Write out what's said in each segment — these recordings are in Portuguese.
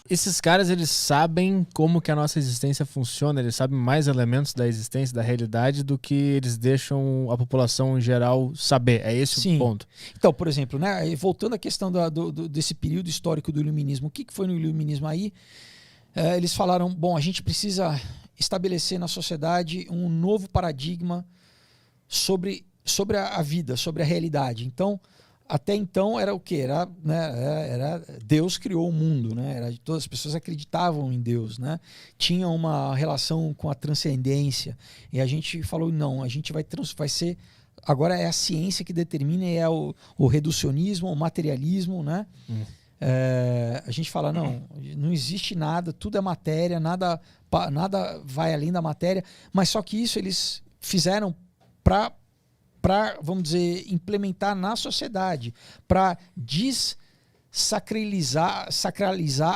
Esses caras, eles sabem como que a nossa existência funciona, eles sabem mais elementos da existência, da realidade, do que eles deixam a população em geral saber. É esse Sim. o ponto. Então, por exemplo, né, voltando à questão desse período histórico do iluminismo, o que foi no iluminismo aí? Eles falaram, bom, a gente precisa estabelecer na sociedade um novo paradigma sobre a vida, sobre a realidade. Então, até então era o quê? Era Deus criou o mundo, né? Todas as pessoas acreditavam em Deus, né? Tinha uma relação com a transcendência. E a gente falou, não, a gente vai ser... Agora é a ciência que determina, é o reducionismo, o materialismo, né? A gente fala, não existe nada, tudo é matéria, nada vai além da matéria, mas só que isso eles fizeram para, vamos dizer, implementar na sociedade, para sacralizar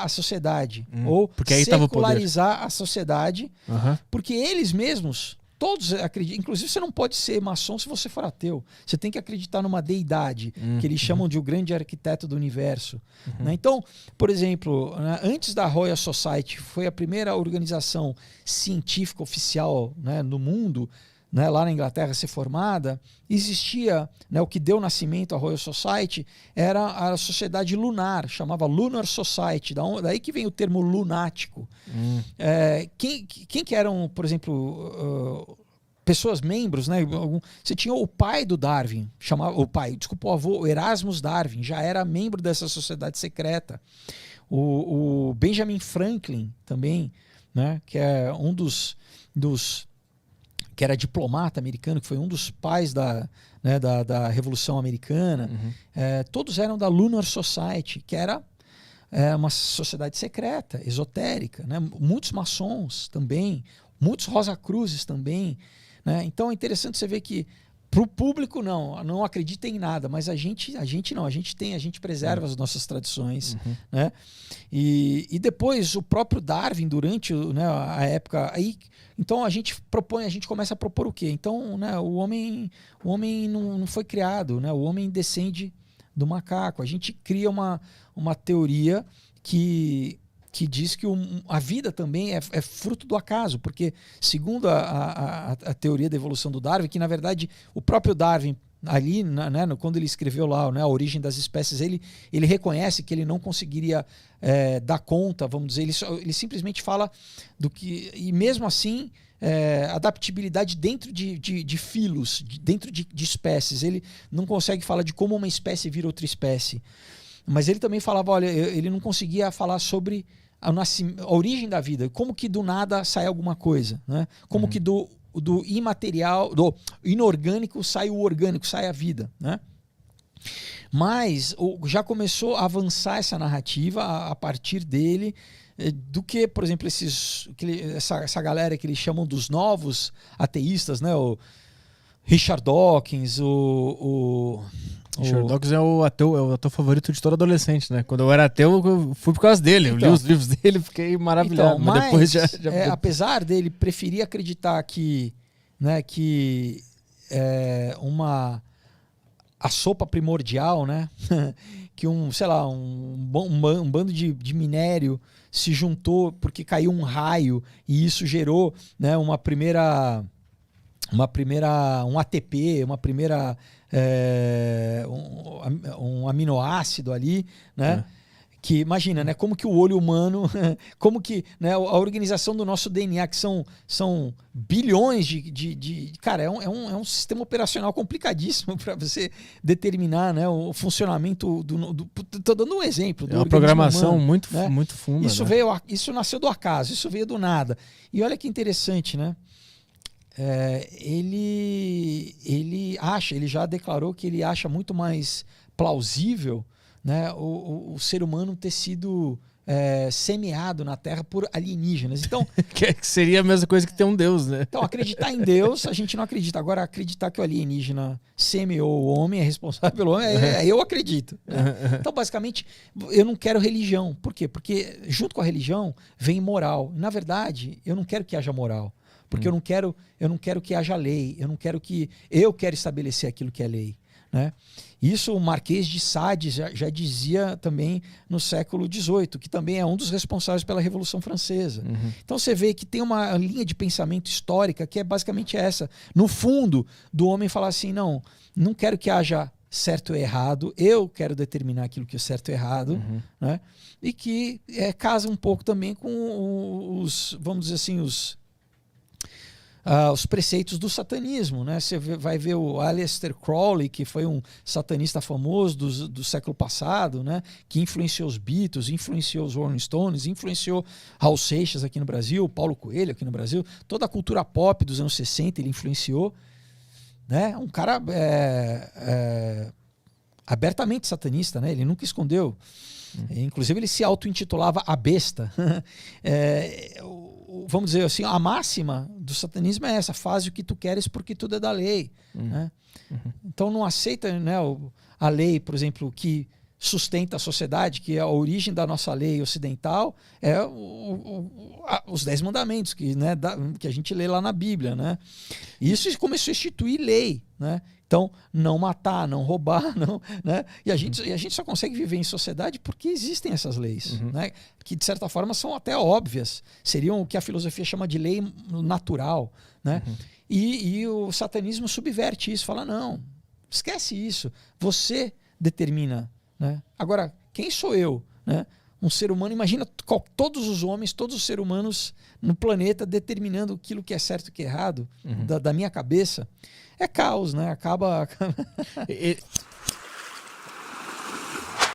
a sociedade, ou porque aí secularizar a sociedade, Uhum. porque eles mesmos... Todos acreditam. Inclusive, você não pode ser maçom se você for ateu. Você tem que acreditar numa deidade, que eles chamam de o grande arquiteto do universo. Né? Então, por exemplo, né, antes da Royal Society, foi a primeira organização científica oficial, né, no mundo, né, lá na Inglaterra, a ser formada, existia, né, o que deu nascimento à Royal Society era a sociedade lunar, chamava Lunar Society, daí que vem o termo lunático. Quem que eram, por exemplo, pessoas membros, né? Você tinha o pai do Darwin, o avô, Erasmus Darwin, já era membro dessa sociedade secreta. O Benjamin Franklin também, né, que é um dos que era diplomata americano, que foi um dos pais da Revolução Americana. Todos eram da Lunar Society, que era uma sociedade secreta, esotérica, né? Muitos maçons também, muitos Rosacruzes também, né? Então é interessante você ver que para o público não acredita em nada, mas a gente não, a gente preserva as nossas tradições, né? E depois o próprio Darwin, durante, né, a época aí, então a gente começa a propor o quê? Então, né, o homem não foi criado, né? O homem descende do macaco. A gente cria uma teoria que diz que a vida também é fruto do acaso, porque segundo a teoria da evolução do Darwin, que na verdade o próprio Darwin ali, né, quando ele escreveu lá, né, A Origem das Espécies, ele reconhece que ele não conseguiria dar conta, vamos dizer, ele simplesmente fala do que, e mesmo assim, adaptabilidade dentro de filos, dentro de espécies. Ele não consegue falar de como uma espécie vira outra espécie. Mas ele também falava, olha, ele não conseguia falar sobre a origem da vida, como que do nada sai alguma coisa, né? Como que do imaterial, do inorgânico sai o orgânico, sai a vida, né? Mas já começou a avançar essa narrativa a partir dele, do que, por exemplo, essa galera que eles chamam dos novos ateístas, né? O Richard Dawkins, Richard Dawkins é o ator favorito de todo adolescente, né? Quando eu era ateu, eu fui por causa dele. Então, eu li os livros dele, fiquei maravilhado. Então, mas depois já... apesar dele preferir acreditar que, né, que a sopa primordial, né? Que um bando de minério se juntou porque caiu um raio e isso gerou, né, um ATP, um aminoácido ali, né? Que imagina, né? Como que o olho humano, como que, né, a organização do nosso DNA, que são bilhões cara, é um sistema operacional complicadíssimo para você determinar, né, o funcionamento tô dando um exemplo do uma programação humano, muito, né? muito funda. Isso né? isso nasceu do acaso, isso veio do nada. E olha que interessante, né? Ele já declarou que ele acha muito mais plausível, né, o ser humano ter sido semeado na Terra por alienígenas. Então, que seria a mesma coisa que ter um Deus, né? Então, acreditar em Deus, a gente não acredita. Agora, acreditar que o alienígena semeou o homem, é responsável pelo homem, eu acredito. Né? Então, basicamente, eu não quero religião. Por quê? Porque junto com a religião vem moral. Na verdade, eu não quero que haja moral. Porque eu não quero que haja lei. Eu quero estabelecer aquilo que é lei. né? Isso o Marquês de Sade já dizia também no século XVIII, que também é um dos responsáveis pela Revolução Francesa. Então você vê que tem uma linha de pensamento histórica que é basicamente essa. No fundo, do homem falar assim, não quero que haja certo e errado, eu quero determinar aquilo que é certo e errado, né? E que casa um pouco também com os, vamos dizer assim, os preceitos do satanismo, né? Você vai ver o Aleister Crowley, que foi um satanista famoso do século passado, né? Que influenciou os Beatles, influenciou os Rolling Stones, influenciou Raul Seixas aqui no Brasil, Paulo Coelho aqui no Brasil, toda a cultura pop dos anos 60 ele influenciou, né? Um cara abertamente satanista, né? Ele nunca escondeu. Inclusive ele se auto-intitulava a besta. Vamos dizer assim, a máxima do satanismo é essa: faz o que tu queres porque tudo é da lei, né? Então não aceita, né, a lei, por exemplo, que sustenta a sociedade, que é a origem da nossa lei ocidental, é os 10 mandamentos que, né, que a gente lê lá na Bíblia, né? E isso começou a instituir lei, né? Então, não matar, não roubar, não, né? E a gente só consegue viver em sociedade porque existem essas leis, né? Que de certa forma são até óbvias, seriam o que a filosofia chama de lei natural, né? E o satanismo subverte isso, fala, não, esquece isso, você determina, né? Agora, quem sou eu, né? Um ser humano, imagina todos os homens, todos os seres humanos no planeta determinando aquilo que é certo e que é errado, da minha cabeça. É caos, né? Acaba...